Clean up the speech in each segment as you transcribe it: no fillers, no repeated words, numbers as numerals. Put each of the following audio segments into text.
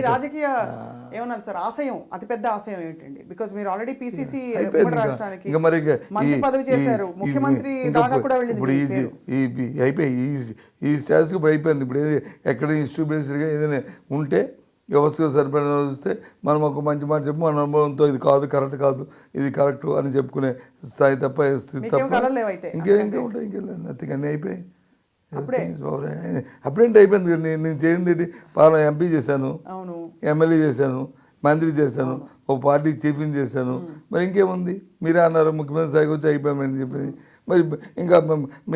రాజకీయ ఏమన్నారు సార్ ఆశయం, అతిపెద్ద ఆశయం ఏంటండి? బికాజ్ మీరు ఆల్రెడీ పిసిసి రాష్ట్రానికి మంత్రి పదవి చేశారు, ముఖ్యమంత్రి దాకా కూడా ఇప్పుడు అయిపోయి ఈ స్టేజ్కి ఇప్పుడు అయిపోయింది. ఇప్పుడు ఎక్కడ ఇష్యూ బేస్డ్గా ఏదైనా ఉంటే వ్యవస్థగా సరిపడిన చూస్తే మనం ఒక మంచి మాట చెప్పి మన అనుభవంతో ఇది కాదు, కరెక్ట్ కాదు, ఇది కరెక్ట్ అని చెప్పుకునే స్థాయి తప్ప స్థితి తప్ప ఇంకేం ఉంటాయి. ఇంకేం లేదు, నథింగ్. అన్నీ అయిపోయి అప్పుడేంటి అయిపోయింది. నేను చేయింది పాలన ఎంపీ చేశాను, ఎమ్మెల్యే చేశాను, మంత్రి చేశాను, ఓ పార్టీ చీఫ్ని చేశాను. మరి ఇంకేముంది? మీరే అన్నారు ముఖ్యమంత్రి స్థాయికి వచ్చి అయిపోయామని చెప్పి. మరి ఇంకా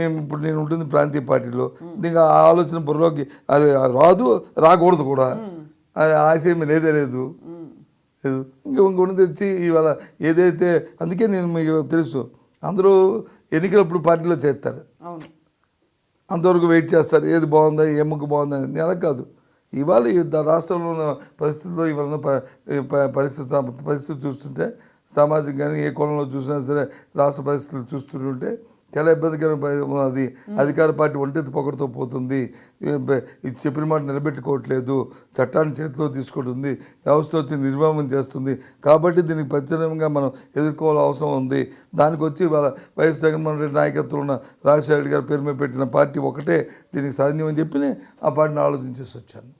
మేము ఇప్పుడు నేను ఉంటుంది ప్రాంతీయ పార్టీలో, ఇంకా ఆ ఆలోచన బుర్రలోకి అది రాదు, రాకూడదు కూడా. అది ఆశయం లేదే లేదు. ఇంకొకటి వచ్చి ఇవాళ ఏదైతే, అందుకే నేను మీకు తెలుసు అందరూ ఎన్నికలప్పుడు పార్టీలో చేస్తారు, అంతవరకు వెయిట్ చేస్తారు, ఏది బాగుందా ఏ ముగ్గు బాగుందా అని. అలా కాదు. ఇవాళ రాష్ట్రంలో ఉన్న పరిస్థితుల్లో ఇవాళ పరిస్థితి చూస్తుంటే, సామాజిక కానీ ఏ కోణంలో చూసినా సరే రాష్ట్ర పరిస్థితులు చూస్తుంటే చాలా ఇబ్బందికరమైన అది. అధికార పార్టీ ఒంటెత్తి పొగడుతూ పోతుంది, ఇది చెప్పిన మాట నిలబెట్టుకోవట్లేదు, చట్టాన్ని చేతిలో తీసుకుంటుంది, వ్యవస్థ వచ్చి నిర్వాహం చేస్తుంది. కాబట్టి దీనికి ప్రత్యేకంగా మనం ఎదుర్కోవాల్సిన అవసరం ఉంది. దానికి వచ్చి వాళ్ళ వైఎస్ జగన్మోహన్ రెడ్డి నాయకత్వంలో ఉన్న రాజశేఖర రెడ్డి గారి పేరు మీద పెట్టిన పార్టీ ఒకటే దీనికి సాధ్యం అని చెప్పి ఆ పార్టీని ఆలోచించేసి వచ్చాను.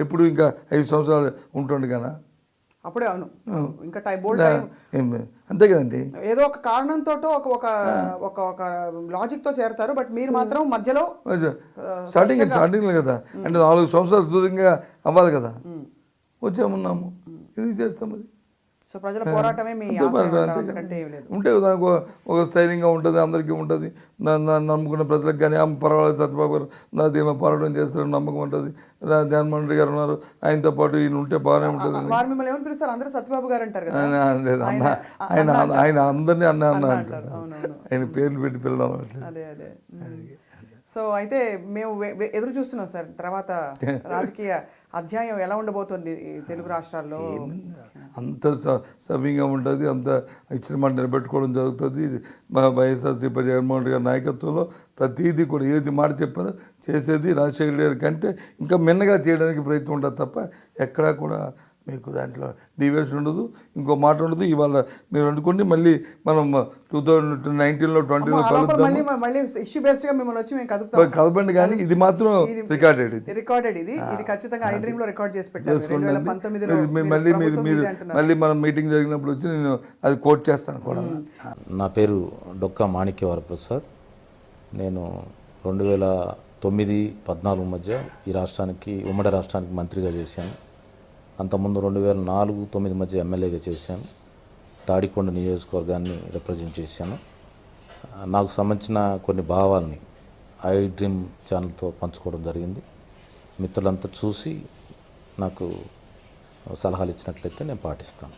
ఎప్పుడు ఇంకా 5 సంవత్సరాలు ఉంటుండే కదా అప్పుడే. అవును, ఇంకా అంతే కదండి. ఏదో ఒక కారణంతో ఒక లాజిక్ తో చేరతారు. బట్ మీరు మాత్రం మధ్యలో స్టార్టింగ్ కదా, అంటే 4 సంవత్సరాలు దూరంగా అవ్వాలి కదా, వచ్చామున్నాము, ఇది చేస్తాం. అది సో ప్రజల పోరాటమే మీ ఉంటే దానికి ఒక స్థైర్యంగా ఉంటుంది, అందరికీ ఉంటుంది. నమ్ముకున్న ప్రజలకు కానీ పర్వాలేదు సత్యబాబు గారు నాదేమో పోరాటం చేస్తారని నమ్మకం ఉంటుంది. జగన్మోహన్ రెడ్డి గారు ఉన్నారు, ఆయనతో పాటు ఈయన ఉంటే బాగానే ఉంటుంది. మిమ్మల్ని ఏమని పిలుస్తారు? అందరూ సత్యబాబు గారు అంటారు కదా. ఆయన అందరినీ అన్న అంటారు, ఆయన పేర్లు పెట్టి పిల్లడం అట్లేదు. సో అయితే మేము ఎదురు చూస్తున్నాం సార్, తర్వాత రాజకీయ అధ్యాయం ఎలా ఉండబోతుంది తెలుగు రాష్ట్రాల్లో? అంత సవ్యంగా ఉంటుంది, అంత ఇచ్చిన మాట నిలబెట్టుకోవడం జరుగుతుంది. వైఎస్ఆర్సీపీ జగన్మోహన్ రెడ్డి గారి నాయకత్వంలో ప్రతిదీ కూడా ఏది మాట చెప్పారో చేసేది రాజశేఖర రెడ్డి గారి కంటే ఇంకా మిన్నగా చేయడానికి ప్రయత్నం ఉంటుంది తప్ప ఎక్కడా కూడా మీకు దాంట్లో డీవియేషన్ ఉండదు, ఇంకో మాట ఉండదు. ఇవాళ మీరు అనుకోండి, మళ్ళీ మనం 2019లో 20లో కలపండి, కానీ ఇది మాత్రం రికార్డెడ్. ఇది ఖచ్చితంగా మళ్ళీ మనం మీటింగ్ జరిగినప్పుడు వచ్చి నేను అది కోట్ చేస్తాను కూడా. నా పేరు డొక్కా మాణిక్యవర ప్రసాద్. నేను 2009-14 మధ్య ఈ రాష్ట్రానికి, ఉమ్మడి రాష్ట్రానికి మంత్రిగా చేశాను. అంతకుముందు 2004-9 మధ్య ఎమ్మెల్యేగా చేశాను. తాడికొండ నియోజకవర్గాన్ని రిప్రజెంట్ చేశాను. నాకు సంబంధించిన కొన్ని భావాల్ని ఐ డ్రీమ్ ఛానల్తో పంచుకోవడం జరిగింది. మిత్రులంతా చూసి నాకు సలహాలు ఇచ్చినట్లయితే నేను పాటిస్తాను.